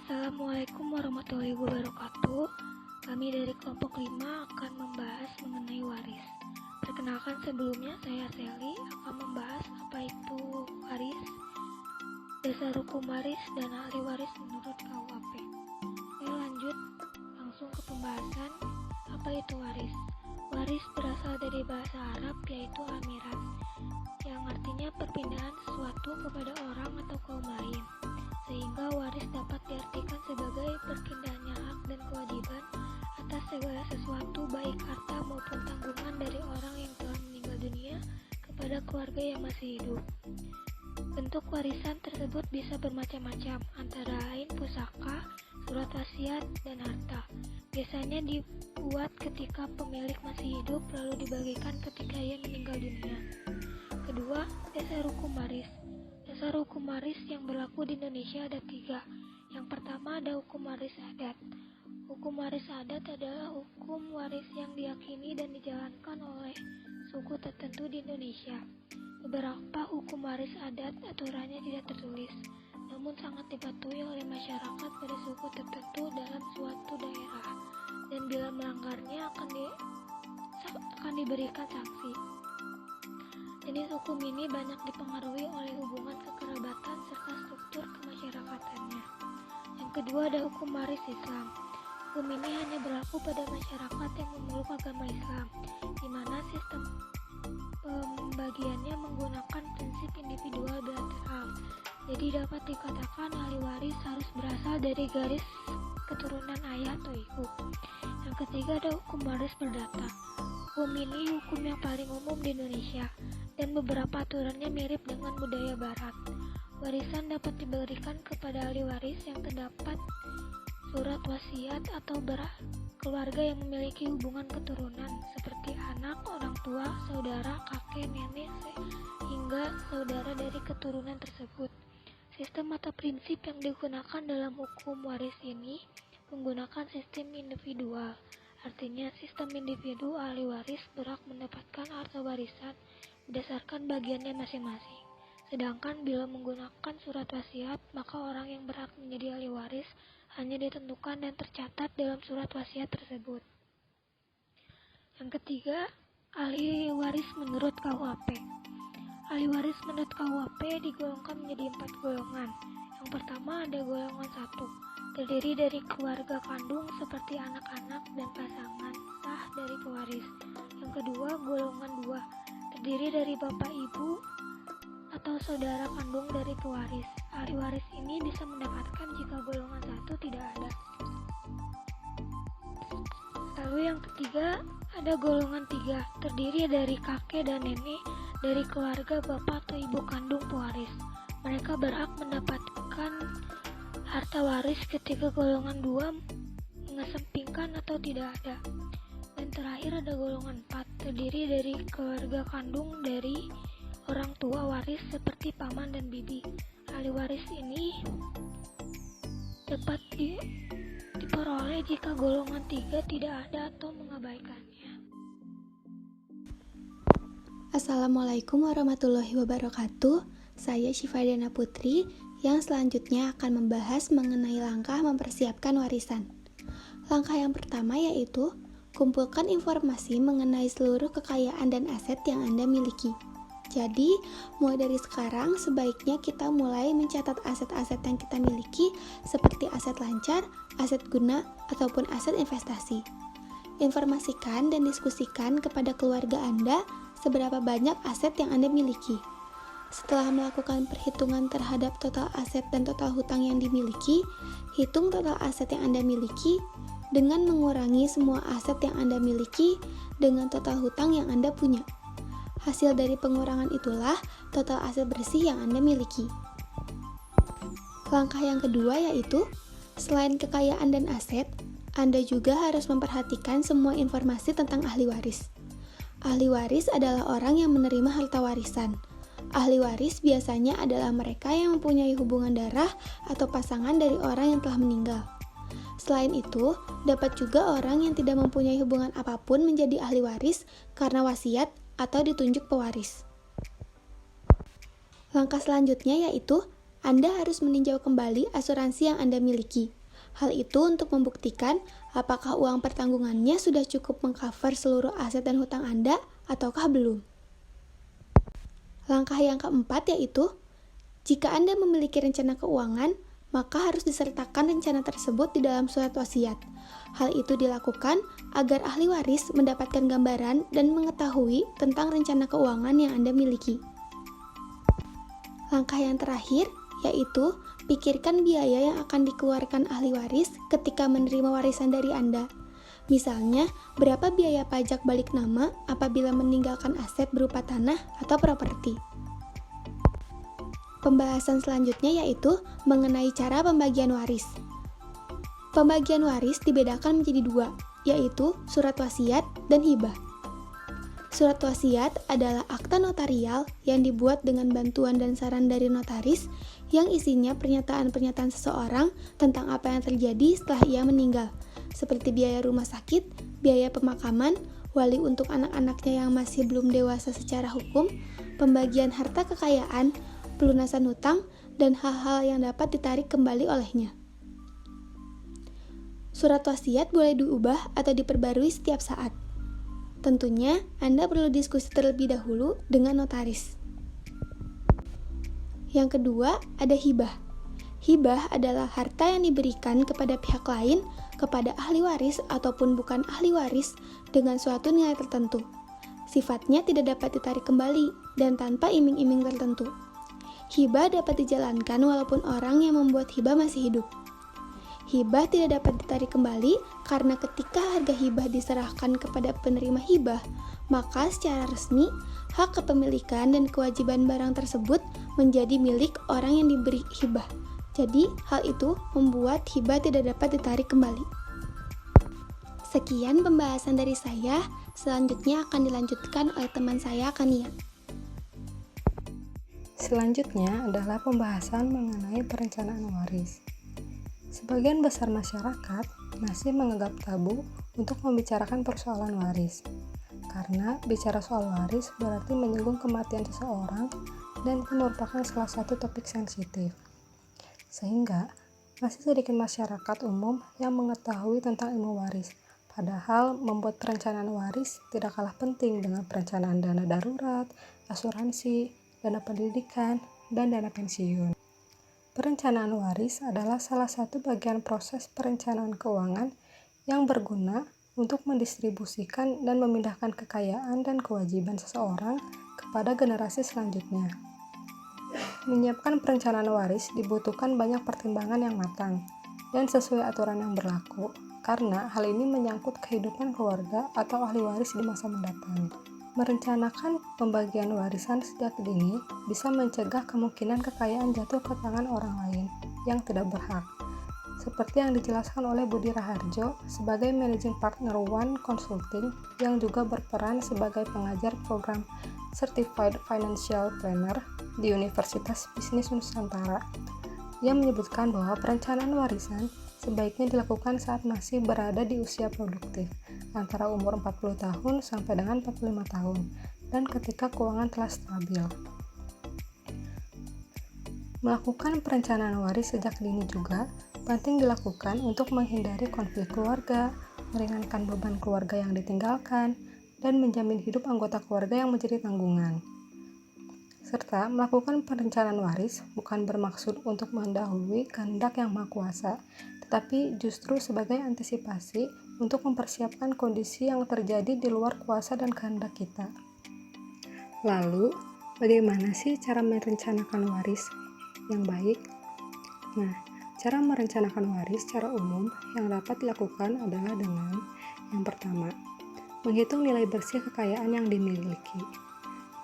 Assalamualaikum warahmatullahi wabarakatuh. Kami dari kelompok 5 akan membahas mengenai waris. Perkenalkan, sebelumnya saya Sally akan membahas apa itu waris, dasar hukum waris, dan ahli waris menurut KUHP. Oke, lanjut langsung ke pembahasan. Apa itu waris? Waris berasal dari bahasa Arab yaitu amiras, yang artinya perpindahan sesuatu kepada orang atau kaum lain. Sehingga waris dapat diartikan sebagai perpindahannya hak dan kewajiban atas segala sesuatu, baik harta maupun tanggungan dari orang yang telah meninggal dunia kepada keluarga yang masih hidup. Bentuk warisan tersebut bisa bermacam-macam, antara lain pusaka, surat wasiat, dan harta. Biasanya dibuat ketika pemilik masih hidup lalu dibagikan ketika ia meninggal dunia. Kedua, dasar hukum waris. Dasar hukum waris yang berlaku di Indonesia ada 3. Yang pertama ada hukum waris adat. Hukum waris adat adalah hukum waris yang diyakini dan dijalankan oleh suku tertentu di Indonesia. Beberapa hukum waris adat aturannya tidak tertulis, namun sangat dipatuhi oleh masyarakat pada suku tertentu dalam suatu daerah, dan bila melanggarnya akan diberikan sanksi. Jenis hukum ini banyak dipengaruhi oleh hubungan kekerabatan serta struktur kemasyarakatannya. Yang kedua ada hukum waris Islam. Hukum ini hanya berlaku pada masyarakat yang memeluk agama Islam, di mana sistem pembagiannya menggunakan prinsip individual bilateral. Jadi dapat dikatakan ahli waris harus berasal dari garis keturunan ayah atau ibu. Yang ketiga ada hukum waris perdata. Hukum ini hukum yang paling umum di Indonesia, dan beberapa aturannya mirip dengan budaya barat. Warisan dapat diberikan kepada ahli waris yang terdapat surat wasiat atau keluarga yang memiliki hubungan keturunan seperti anak, orang tua, saudara, kakek, nenek, hingga saudara dari keturunan tersebut. Sistem atau prinsip yang digunakan dalam hukum waris ini menggunakan sistem individual. Artinya sistem individu ahli waris berhak mendapatkan harta warisan berdasarkan bagiannya masing-masing. Sedangkan bila menggunakan surat wasiat, maka orang yang berhak menjadi ahli waris hanya ditentukan dan tercatat dalam surat wasiat tersebut. Yang ketiga, ahli waris menurut KUHP. Ahli waris menurut KUHP digolongkan menjadi 4 golongan. Yang pertama ada golongan 1, terdiri dari keluarga kandung seperti anak-anak dan pasangan sah dari pewaris. Yang kedua, golongan 2, terdiri dari bapak ibu atau saudara kandung dari pewaris. Ahli waris ini bisa mendapatkan jika golongan 1 tidak ada. Lalu yang ketiga ada golongan 3, terdiri dari kakek dan nenek dari keluarga bapak atau ibu kandung pewaris. Mereka berhak mendapatkan harta waris ketika golongan 2 mengesampingkan atau tidak ada. Dan terakhir ada golongan 4, terdiri dari keluarga kandung dari orang tua waris seperti paman dan bibi. Ahli waris ini dapat diperoleh jika golongan 3 tidak ada atau mengabaikannya. Assalamualaikum warahmatullahi wabarakatuh. Saya Syifadana Putri yang selanjutnya akan membahas mengenai langkah mempersiapkan warisan. Langkah yang pertama yaitu kumpulkan informasi mengenai seluruh kekayaan dan aset yang Anda miliki. Jadi, mulai dari sekarang sebaiknya kita mulai mencatat aset-aset yang kita miliki seperti aset lancar, aset guna, ataupun aset investasi. Informasikan dan diskusikan kepada keluarga Anda seberapa banyak aset yang Anda miliki. Setelah melakukan perhitungan terhadap total aset dan total hutang yang dimiliki, hitung total aset yang Anda miliki dengan mengurangi semua aset yang Anda miliki dengan total hutang yang Anda punya. Hasil dari pengurangan itulah total aset bersih yang Anda miliki. Langkah yang kedua yaitu, selain kekayaan dan aset, Anda juga harus memperhatikan semua informasi tentang ahli waris. Ahli waris adalah orang yang menerima harta warisan. Ahli waris biasanya adalah mereka yang mempunyai hubungan darah atau pasangan dari orang yang telah meninggal. Selain itu, dapat juga orang yang tidak mempunyai hubungan apapun menjadi ahli waris karena wasiat atau ditunjuk pewaris. Langkah selanjutnya yaitu Anda harus meninjau kembali asuransi yang Anda miliki. Hal itu untuk membuktikan apakah uang pertanggungannya sudah cukup mengcover seluruh aset dan hutang Anda ataukah belum. Langkah yang keempat yaitu, jika Anda memiliki rencana keuangan, maka harus disertakan rencana tersebut di dalam surat wasiat. Hal itu dilakukan agar ahli waris mendapatkan gambaran dan mengetahui tentang rencana keuangan yang Anda miliki. Langkah yang terakhir yaitu pikirkan biaya yang akan dikeluarkan ahli waris ketika menerima warisan dari Anda. Misalnya, berapa biaya pajak balik nama apabila meninggalkan aset berupa tanah atau properti. Pembahasan selanjutnya yaitu mengenai cara pembagian waris. Pembagian waris dibedakan menjadi dua, yaitu surat wasiat dan hibah. Surat wasiat adalah akta notarial yang dibuat dengan bantuan dan saran dari notaris yang isinya pernyataan-pernyataan seseorang tentang apa yang terjadi setelah ia meninggal, seperti biaya rumah sakit, biaya pemakaman, wali untuk anak-anaknya yang masih belum dewasa secara hukum, pembagian harta kekayaan, pelunasan hutang, dan hal-hal yang dapat ditarik kembali olehnya. Surat wasiat boleh diubah atau diperbarui setiap saat. Tentunya, Anda perlu diskusi terlebih dahulu dengan notaris. Yang kedua, ada hibah. Hibah adalah harta yang diberikan kepada pihak lain, kepada ahli waris ataupun bukan ahli waris dengan suatu nilai tertentu. Sifatnya tidak dapat ditarik kembali dan tanpa iming-iming tertentu. Hibah dapat dijalankan walaupun orang yang membuat hibah masih hidup. Hibah tidak dapat ditarik kembali karena ketika harga hibah diserahkan kepada penerima hibah, maka secara resmi hak kepemilikan dan kewajiban barang tersebut menjadi milik orang yang diberi hibah. Jadi, hal itu membuat hibah tidak dapat ditarik kembali. Sekian pembahasan dari saya, selanjutnya akan dilanjutkan oleh teman saya, Kania. Selanjutnya adalah pembahasan mengenai perencanaan waris. Sebagian besar masyarakat masih menganggap tabu untuk membicarakan persoalan waris, karena bicara soal waris berarti menyinggung kematian seseorang dan itu merupakan salah satu topik sensitif. Sehingga masih sedikit masyarakat umum yang mengetahui tentang ilmu waris, padahal membuat perencanaan waris tidak kalah penting dengan perencanaan dana darurat, asuransi, dana pendidikan, dan dana pensiun. Perencanaan waris adalah salah satu bagian proses perencanaan keuangan yang berguna untuk mendistribusikan dan memindahkan kekayaan dan kewajiban seseorang kepada generasi selanjutnya. Menyiapkan perencanaan waris dibutuhkan banyak pertimbangan yang matang dan sesuai aturan yang berlaku, karena hal ini menyangkut kehidupan keluarga atau ahli waris di masa mendatang. Merencanakan pembagian warisan sejak dini bisa mencegah kemungkinan kekayaan jatuh ke tangan orang lain yang tidak berhak, seperti yang dijelaskan oleh Budi Raharjo sebagai Managing Partner One Consulting yang juga berperan sebagai pengajar program Certified Financial Planner di Universitas Bisnis Nusantara, yang menyebutkan bahwa perencanaan warisan sebaiknya dilakukan saat masih berada di usia produktif, antara umur 40 tahun sampai dengan 45 tahun, dan ketika keuangan telah stabil. Melakukan perencanaan waris sejak dini juga penting dilakukan untuk menghindari konflik keluarga, meringankan beban keluarga yang ditinggalkan, dan menjamin hidup anggota keluarga yang menjadi tanggungan. Serta melakukan perencanaan waris bukan bermaksud untuk mendahului kehendak yang maha kuasa, tetapi justru sebagai antisipasi untuk mempersiapkan kondisi yang terjadi di luar kuasa dan kehendak kita. Lalu, bagaimana sih cara merencanakan waris yang baik? Nah, cara merencanakan waris secara umum yang dapat dilakukan adalah dengan yang pertama, menghitung nilai bersih kekayaan yang dimiliki.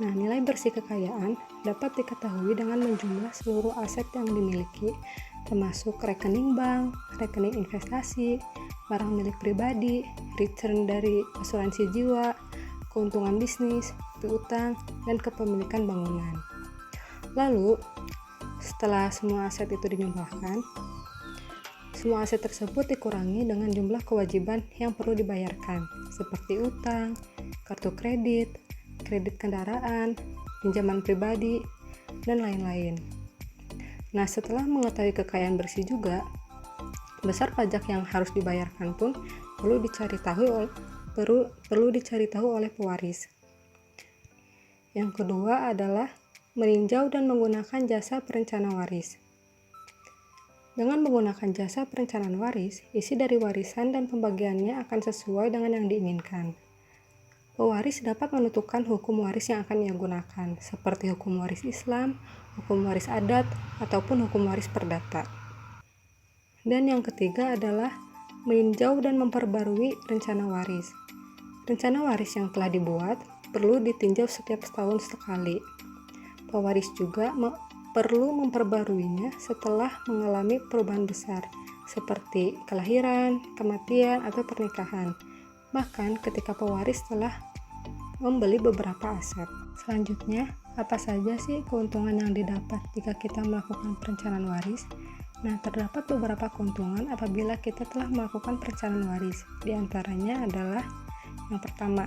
Nah, nilai bersih kekayaan dapat diketahui dengan menjumlah seluruh aset yang dimiliki, termasuk rekening bank, rekening investasi, barang milik pribadi, return dari asuransi jiwa, keuntungan bisnis, piutang, dan kepemilikan bangunan. Lalu, setelah semua aset itu dijumlahkan, semua aset tersebut dikurangi dengan jumlah kewajiban yang perlu dibayarkan, seperti utang, kartu kredit kendaraan, pinjaman pribadi, dan lain-lain. Nah, setelah mengetahui kekayaan bersih juga, besar pajak yang harus dibayarkan pun perlu dicari tahu oleh pewaris. Yang kedua adalah meninjau dan menggunakan jasa perencana waris. Dengan menggunakan jasa perencanaan waris, isi dari warisan dan pembagiannya akan sesuai dengan yang diinginkan. Pewaris dapat menentukan hukum waris yang akan ia gunakan, seperti hukum waris Islam, hukum waris adat, ataupun hukum waris perdata. Dan yang ketiga adalah meninjau dan memperbarui rencana waris. Rencana waris yang telah dibuat perlu ditinjau setiap setahun sekali. Pewaris juga perlu memperbaruinya setelah mengalami perubahan besar, seperti kelahiran, kematian, atau pernikahan. Bahkan ketika pewaris telah membeli beberapa aset. Selanjutnya, apa saja sih keuntungan yang didapat jika kita melakukan perencanaan waris? Nah, terdapat beberapa keuntungan apabila kita telah melakukan perencanaan waris. Di antaranya adalah yang pertama,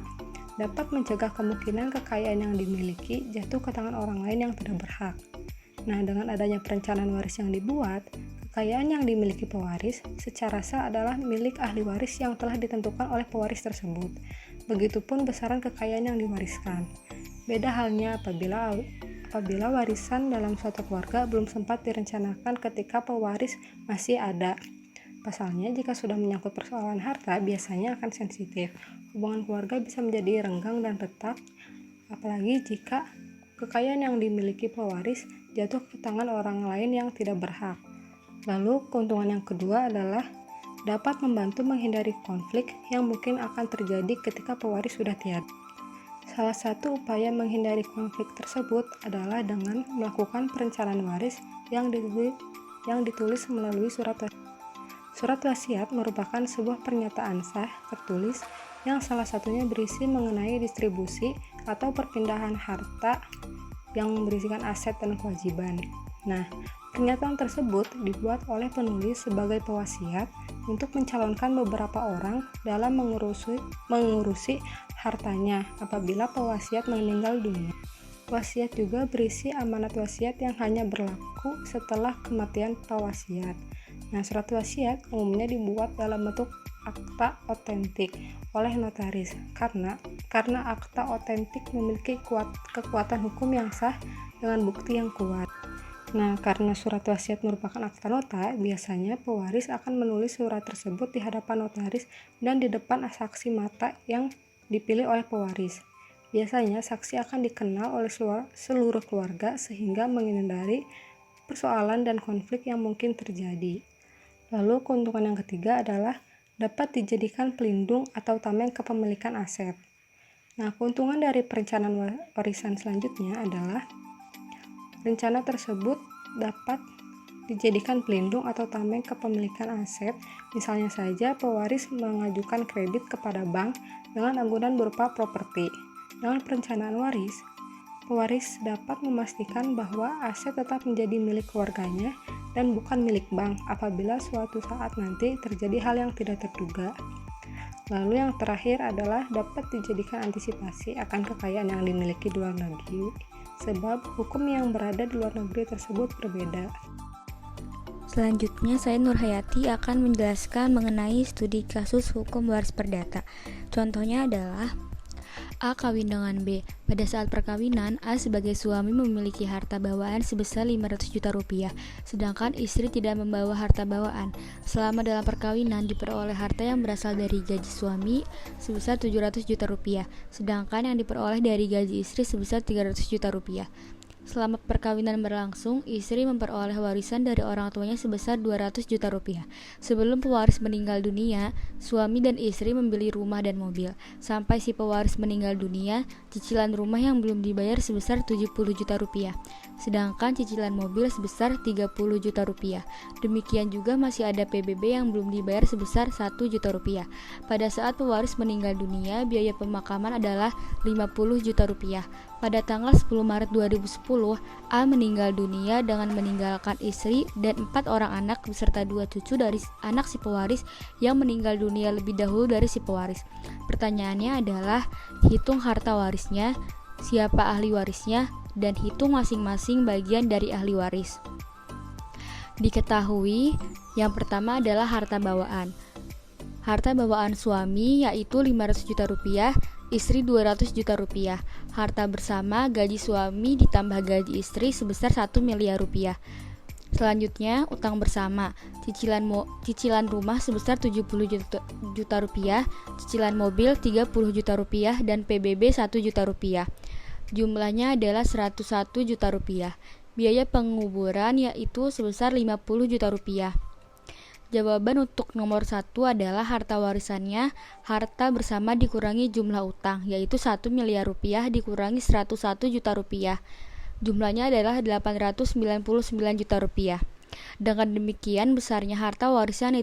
dapat mencegah kemungkinan kekayaan yang dimiliki jatuh ke tangan orang lain yang tidak berhak. Nah, dengan adanya perencanaan waris yang dibuat, kekayaan yang dimiliki pewaris secara sah adalah milik ahli waris yang telah ditentukan oleh pewaris tersebut. Begitupun besaran kekayaan yang diwariskan. Beda halnya apabila warisan dalam suatu keluarga belum sempat direncanakan ketika pewaris masih ada. Pasalnya, jika sudah menyangkut persoalan harta, biasanya akan sensitif. Hubungan keluarga bisa menjadi renggang dan retak, apalagi jika kekayaan yang dimiliki pewaris jatuh ke tangan orang lain yang tidak berhak. Lalu, keuntungan yang kedua adalah dapat membantu menghindari konflik yang mungkin akan terjadi ketika pewaris sudah tiada. Salah satu upaya menghindari konflik tersebut adalah dengan melakukan perencanaan waris yang ditulis melalui surat wasiat. Surat wasiat merupakan sebuah pernyataan sah tertulis yang salah satunya berisi mengenai distribusi atau perpindahan harta yang berisikan aset dan kewajiban. Nah, pernyataan tersebut dibuat oleh penulis sebagai pewasiat untuk mencalonkan beberapa orang dalam mengurusi hartanya apabila pewasiat meninggal dunia. Wasiat juga berisi amanat wasiat yang hanya berlaku setelah kematian pewasiat. Nah, surat wasiat umumnya dibuat dalam bentuk akta otentik oleh notaris karena akta otentik memiliki kekuatan hukum yang sah dengan bukti yang kuat. Nah, karena surat wasiat merupakan akta nota, biasanya pewaris akan menulis surat tersebut di hadapan notaris dan di depan saksi mata yang dipilih oleh pewaris. Biasanya saksi akan dikenal oleh seluruh keluarga sehingga menghindari persoalan dan konflik yang mungkin terjadi. Lalu keuntungan yang ketiga adalah dapat dijadikan pelindung atau tameng kepemilikan aset. Nah, keuntungan dari perencanaan warisan selanjutnya adalah rencana tersebut dapat dijadikan pelindung atau tameng kepemilikan aset. Misalnya saja pewaris mengajukan kredit kepada bank dengan agunan berupa properti. Dengan perencanaan waris, pewaris dapat memastikan bahwa aset tetap menjadi milik keluarganya dan bukan milik bank apabila suatu saat nanti terjadi hal yang tidak terduga. Lalu yang terakhir adalah dapat dijadikan antisipasi akan kekayaan yang dimiliki di luar negeri, sebab hukum yang berada di luar negeri tersebut berbeda. Selanjutnya, saya Nurhayati akan menjelaskan mengenai studi kasus hukum waris perdata. Contohnya adalah A kawin dengan B. Pada saat perkawinan, A sebagai suami memiliki harta bawaan sebesar 500 juta rupiah, sedangkan istri tidak membawa harta bawaan. Selama dalam perkawinan diperoleh harta yang berasal dari gaji suami sebesar 700 juta rupiah, sedangkan yang diperoleh dari gaji istri sebesar 300 juta rupiah. Selama perkawinan berlangsung, istri memperoleh warisan dari orang tuanya sebesar 200 juta rupiah. Sebelum pewaris meninggal dunia, suami dan istri membeli rumah dan mobil. Sampai si pewaris meninggal dunia, cicilan rumah yang belum dibayar sebesar 70 juta rupiah, sedangkan cicilan mobil sebesar 30 juta rupiah. Demikian juga masih ada PBB yang belum dibayar sebesar 1 juta rupiah. Pada saat pewaris meninggal dunia, biaya pemakaman adalah 50 juta rupiah. Pada tanggal 10 Maret 2010, A meninggal dunia dengan meninggalkan istri dan 4 orang anak beserta 2 cucu dari anak si pewaris yang meninggal dunia lebih dahulu dari si pewaris. Pertanyaannya adalah, hitung harta warisnya, siapa ahli warisnya, dan hitung masing-masing bagian dari ahli waris. Diketahui, yang pertama adalah harta bawaan. Harta bawaan suami yaitu 500 juta rupiah, istri 200 juta rupiah. Harta bersama gaji suami ditambah gaji istri sebesar 1 miliar rupiah. Selanjutnya, utang bersama, cicilan rumah sebesar 70 juta rupiah, cicilan mobil 30 juta rupiah, dan PBB 1 juta rupiah. Jumlahnya adalah 101 juta rupiah. Biaya penguburan yaitu sebesar 50 juta rupiah. Jawaban untuk nomor 1 adalah harta warisannya, harta bersama dikurangi jumlah utang, yaitu 1 miliar rupiah dikurangi 101 juta rupiah. Jumlahnya adalah 899 juta rupiah. Dengan demikian, besarnya harta warisan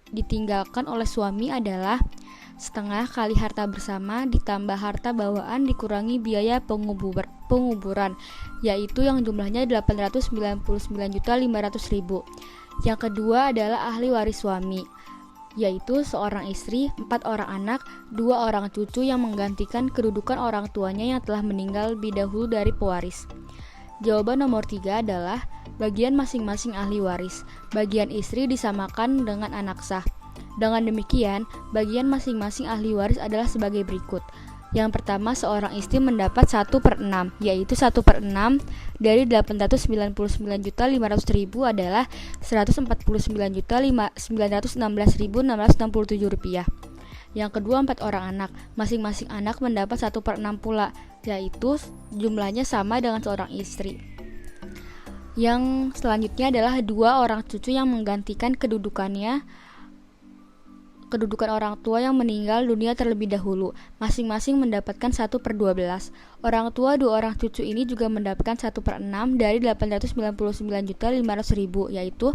ditinggalkan oleh suami adalah setengah kali harta bersama ditambah harta bawaan dikurangi biaya penguburan, yaitu yang jumlahnya 899.500.000. Yang kedua adalah ahli waris suami, yaitu seorang istri, 4 orang anak, 2 orang cucu yang menggantikan kedudukan orang tuanya yang telah meninggal lebih dahulu dari pewaris. Jawaban nomor 3 adalah bagian masing-masing ahli waris. Bagian istri disamakan dengan anak sah. Dengan demikian, bagian masing-masing ahli waris adalah sebagai berikut. Yang pertama, seorang istri mendapat 1/6, yaitu 1/6 dari 899.500.000 adalah 149.916.667 rupiah. Yang kedua, 4 orang anak. Masing-masing anak mendapat 1/6 pula, yaitu jumlahnya sama dengan seorang istri. Yang selanjutnya adalah 2 orang cucu yang menggantikan kedudukan orang tua yang meninggal dunia terlebih dahulu. Masing-masing mendapatkan 1/12. Orang tua 2 orang cucu ini juga mendapatkan 1/6 dari 899.500.000, yaitu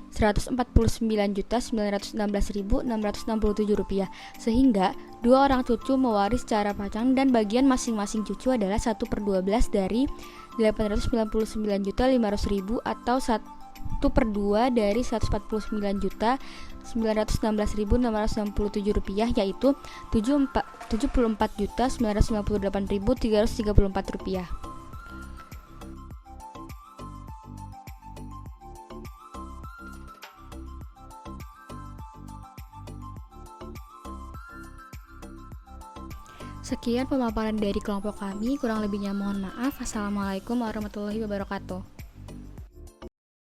149.916.667 rupiah. Sehingga 2 orang cucu mewaris secara pacang dan bagian masing-masing cucu adalah 1/12 dari 899.500.000 atau 1/2 dari 149.916.667 rupiah, yaitu 74.998.334 rupiah. Sekian pemaparan dari kelompok kami, kurang lebihnya mohon maaf. Assalamualaikum warahmatullahi wabarakatuh.